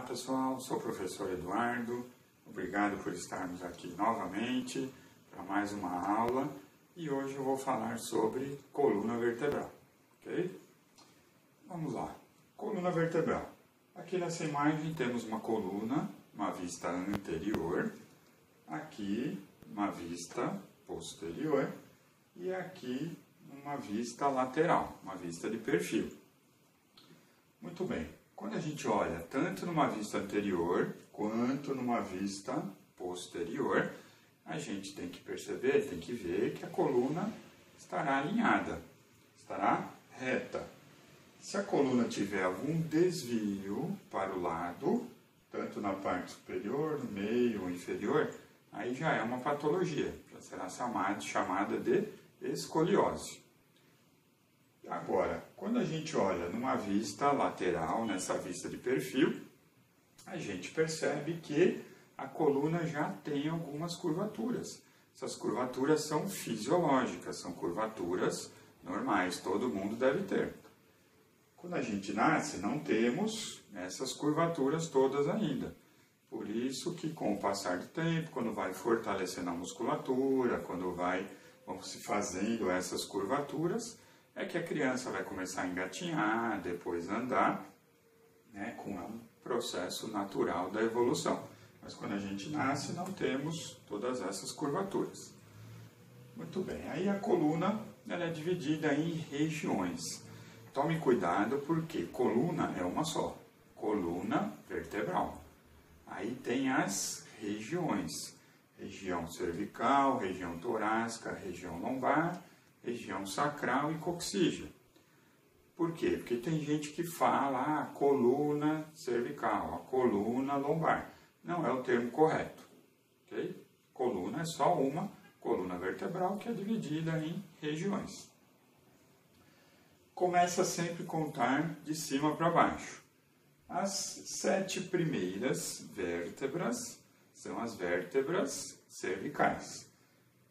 pessoal, sou o professor Eduardo, obrigado por estarmos aqui novamente para mais uma aula e hoje eu vou falar sobre coluna vertebral, ok? Vamos lá, coluna vertebral. Aqui nessa imagem temos uma coluna, uma vista anterior, aqui uma vista posterior e aqui uma vista lateral, uma vista de perfil. Muito bem. Quando a gente olha tanto numa vista anterior quanto numa vista posterior, a gente tem que perceber, tem que ver que a coluna estará alinhada, estará reta. Se a coluna tiver algum desvio para o lado, tanto na parte superior, no meio ou inferior, aí já é uma patologia, já será chamada de escoliose. Agora, quando a gente olha numa vista lateral, nessa vista de perfil, a gente percebe que a coluna já tem algumas curvaturas. Essas curvaturas são fisiológicas, são curvaturas normais, todo mundo deve ter. Quando a gente nasce, não temos essas curvaturas todas ainda. Por isso que com o passar do tempo, quando vai fortalecendo a musculatura, quando vão se fazendo essas curvaturas, é que a criança vai começar a engatinhar, depois andar, né, com um processo natural da evolução. Mas quando a gente nasce, não temos todas essas curvaturas. Muito bem, aí a coluna ela é dividida em regiões. Tome cuidado porque coluna é uma só, coluna vertebral. Aí tem as regiões, região cervical, região torácica, região lombar, região sacral e coxígea. Por quê? Porque tem gente que fala coluna cervical, a coluna lombar. Não é o termo correto. Okay? Coluna é só uma coluna vertebral que é dividida em regiões. Começa sempre a contar de cima para baixo. As 7 primeiras vértebras são as vértebras cervicais,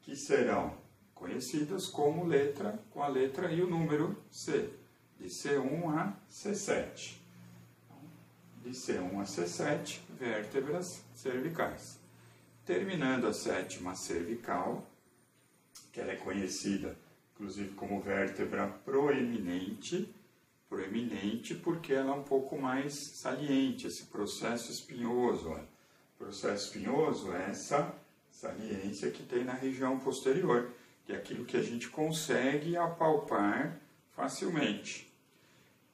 que serão conhecidas como com a letra e o número C, de C1 a C7. De C1 a C7, vértebras cervicais. Terminando a 7ª cervical, que ela é conhecida, inclusive, como vértebra proeminente porque ela é um pouco mais saliente, esse processo espinhoso. Olha. O processo espinhoso é essa saliência que tem na região posterior, que é aquilo que a gente consegue apalpar facilmente.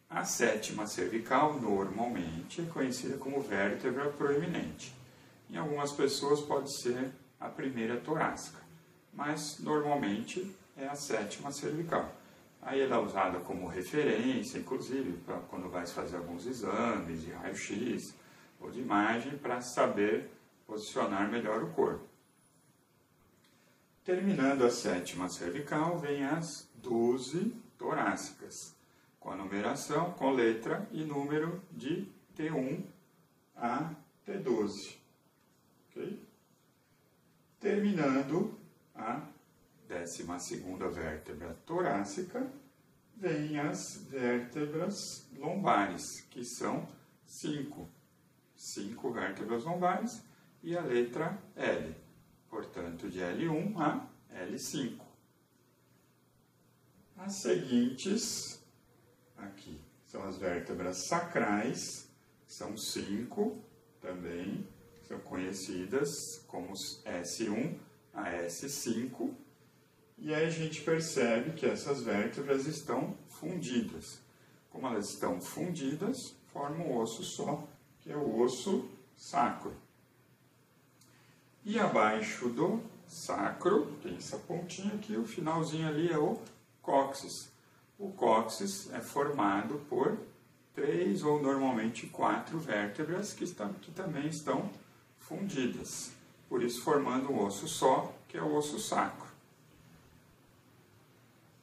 A 7ª cervical, normalmente, é conhecida como vértebra proeminente. Em algumas pessoas pode ser a primeira torácica, mas normalmente é a 7ª cervical. Aí ela é usada como referência, inclusive, quando vai fazer alguns exames de raio-x ou de imagem, para saber posicionar melhor o corpo. Terminando a 7ª cervical, vem as 12 torácicas, com a numeração, com letra e número de T1 a T12. Okay? Terminando a 12ª vértebra torácica, vem as vértebras lombares, que são 5 vértebras lombares e a letra L. Portanto, de L1 a L5. As seguintes, aqui, são as vértebras sacrais, são 5 também, são conhecidas como S1 a S5. E aí a gente percebe que essas vértebras estão fundidas. Como elas estão fundidas, formam um osso só, que é o osso sacro. E abaixo do sacro, tem essa pontinha aqui, o finalzinho ali é o cóccix. O cóccix é formado por 3 ou normalmente 4 vértebras que também estão fundidas. Por isso formando um osso só, que é o osso sacro.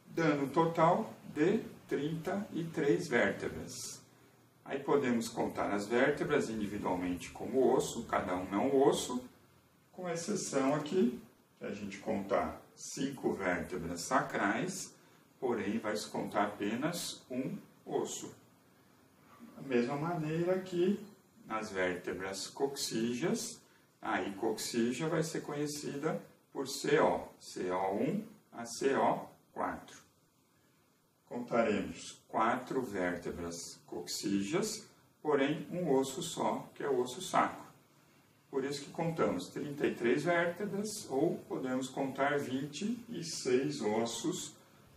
Dando um total de 33 vértebras. Aí podemos contar as vértebras individualmente como osso, cada uma é um osso, com exceção aqui, a gente contar 5 vértebras sacrais, porém vai se contar apenas um osso. Da mesma maneira que nas vértebras coxígeas. Aí coxígea vai ser conhecida por CO, CO1 a CO4. Contaremos 4 vértebras coxígeas, porém um osso só, que é o osso sacro. Por isso que contamos 33 vértebras, ou podemos contar 26 ossos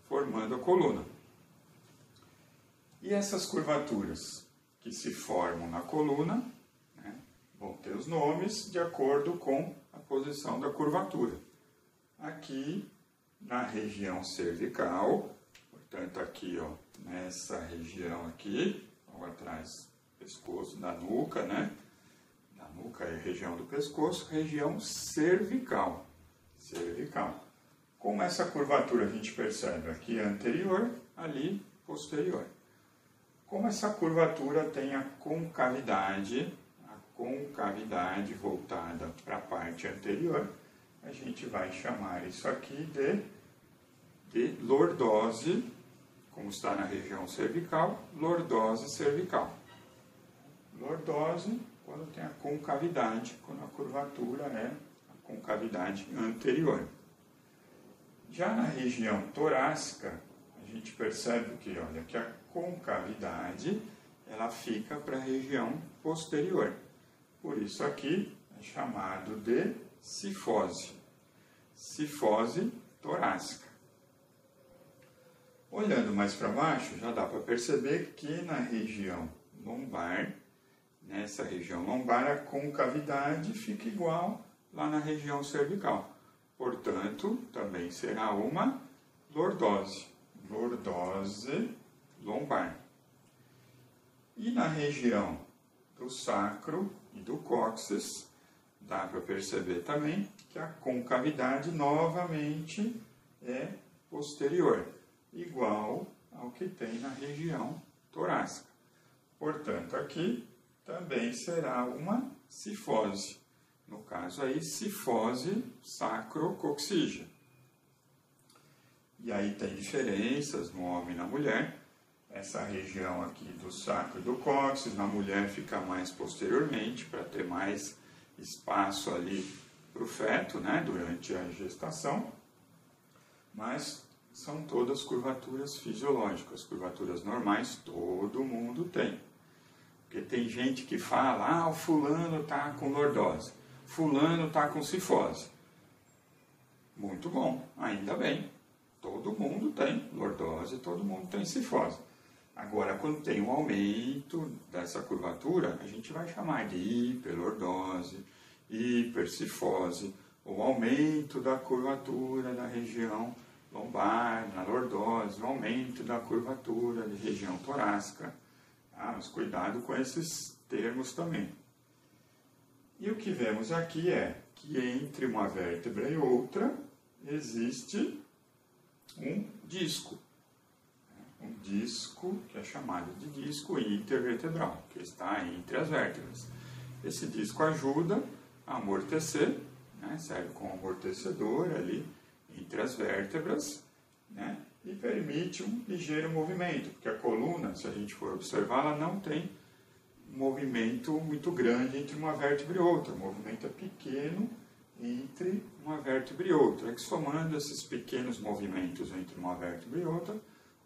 formando a coluna. E essas curvaturas que se formam na coluna, né, vão ter os nomes de acordo com a posição da curvatura. Aqui na região cervical, portanto aqui, ó, nessa região aqui, logo atrás do pescoço, da nuca, né? Da nuca é a região do pescoço, região cervical. Cervical. Como essa curvatura a gente percebe aqui anterior, ali posterior. Como essa curvatura tem a concavidade voltada para a parte anterior, a gente vai chamar isso aqui de lordose, como está na região cervical, lordose cervical. Lordose, quando tem a concavidade, quando a curvatura é a concavidade anterior. Já na região torácica, a gente percebe que, olha, que a concavidade ela fica para a região posterior. Por isso aqui é chamado de cifose. Cifose torácica. Olhando mais para baixo, já dá para perceber que na região lombar, nessa região lombar, a concavidade fica igual lá na região cervical. Portanto, também será uma lordose. Lordose lombar. E na região do sacro e do cóccix, dá para perceber também que a concavidade novamente é posterior, igual ao que tem na região torácica. Portanto, aqui também será uma cifose. No caso aí, cifose sacrocoxígea. E aí tem diferenças no homem e na mulher. Essa região aqui do sacro e do cóccix, na mulher fica mais posteriormente, para ter mais espaço ali para o feto, né, durante a gestação. Mas são todas curvaturas fisiológicas, curvaturas normais, todo mundo tem. Porque tem gente que fala, o fulano está com lordose, fulano está com cifose. Muito bom, ainda bem. Todo mundo tem lordose, todo mundo tem cifose. Agora, quando tem um aumento dessa curvatura, a gente vai chamar de hiperlordose, hipercifose, ou aumento da curvatura da região lombar, na lordose, o aumento da curvatura da região torácica. Mas cuidado com esses termos também. E o que vemos aqui é que entre uma vértebra e outra existe um disco. Um disco que é chamado de disco intervertebral, que está entre as vértebras. Esse disco ajuda a amortecer, né, serve como amortecedor ali entre as vértebras, né, e permite um ligeiro movimento, porque a coluna, se a gente for observar, ela não tem um movimento muito grande entre uma vértebra e outra. O movimento é pequeno entre uma vértebra e outra. É que somando esses pequenos movimentos entre uma vértebra e outra,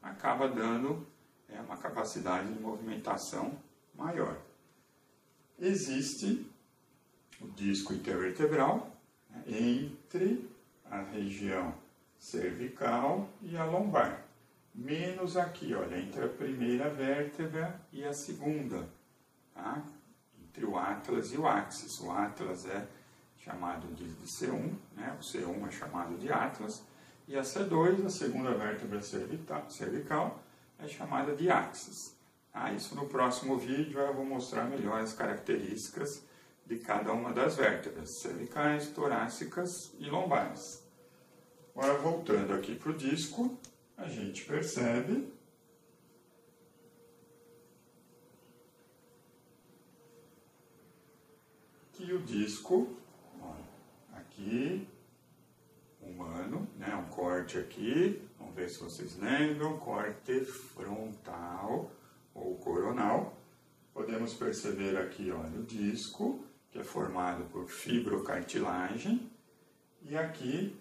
acaba dando uma capacidade de movimentação maior. Existe o disco intervertebral, né, entre a região cervical e a lombar. Menos aqui, olha, entre a primeira vértebra e a segunda, tá? Entre o atlas e o axis. O atlas é chamado de C1, né? O C1 é chamado de atlas, e a C2, a segunda vértebra cervical, é chamada de axis. Isso no próximo vídeo eu vou mostrar melhor as características de cada uma das vértebras, cervicais, torácicas e lombares. Agora, voltando aqui para o disco, a gente percebe que o disco, aqui, humano, né, um corte aqui, vamos ver se vocês lembram, corte frontal ou coronal, podemos perceber aqui, olha, o disco, que é formado por fibrocartilagem, e aqui,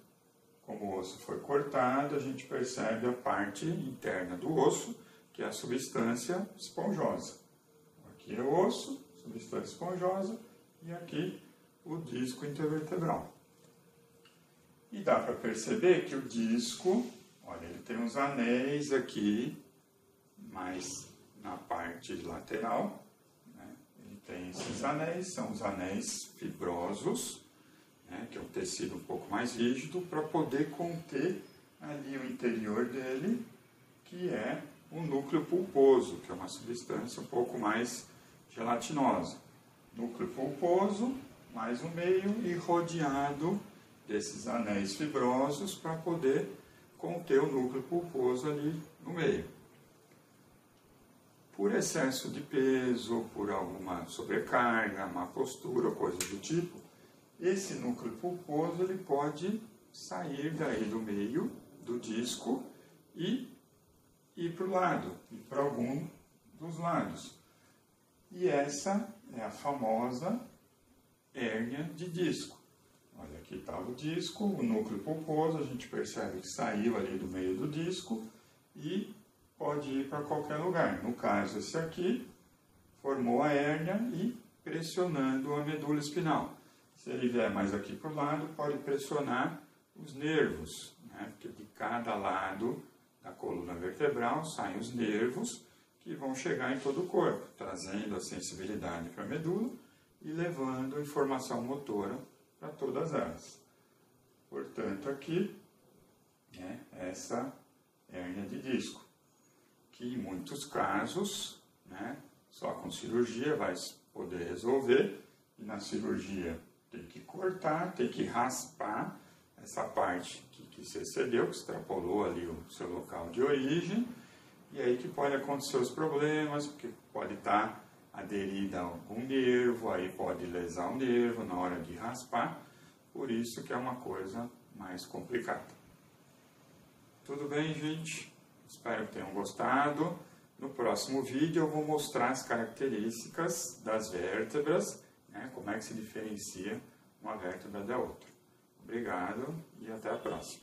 como o osso foi cortado, a gente percebe a parte interna do osso, que é a substância esponjosa. Aqui é o osso, substância esponjosa, e aqui o disco intervertebral. E dá para perceber que o disco, olha, ele tem uns anéis aqui, mais na parte lateral, né? Ele tem esses anéis, são os anéis fibrosos, né? Que é um tecido um pouco mais rígido, para poder conter ali o interior dele, que é o núcleo pulposo, que é uma substância um pouco mais gelatinosa. Núcleo pulposo, mais o meio e rodeado desses anéis fibrosos para poder conter o núcleo pulposo ali no meio. Por excesso de peso, por alguma sobrecarga, má postura, coisa do tipo, esse núcleo pulposo ele pode sair daí do meio do disco e ir para o lado, ir para algum dos lados. E essa é a famosa hérnia de disco. Olha, aqui está o disco, o núcleo pulposo, a gente percebe que saiu ali do meio do disco e pode ir para qualquer lugar. No caso, esse aqui formou a hérnia e pressionando a medula espinal. Se ele vier mais aqui para o lado, pode pressionar os nervos, né? Porque de cada lado da coluna vertebral saem os nervos que vão chegar em todo o corpo, trazendo a sensibilidade para a medula e levando a informação motora para todas elas. Portanto, aqui, né, essa hérnia de disco, que em muitos casos, né, só com cirurgia vai poder resolver, e na cirurgia tem que cortar, tem que raspar essa parte que se excedeu, que extrapolou ali o seu local de origem, e aí que pode acontecer os problemas, porque pode estar aderida a algum nervo, aí pode lesar o nervo na hora de raspar, por isso que é uma coisa mais complicada. Tudo bem, gente? Espero que tenham gostado. No próximo vídeo eu vou mostrar as características das vértebras, né, como é que se diferencia uma vértebra da outra. Obrigado e até a próxima.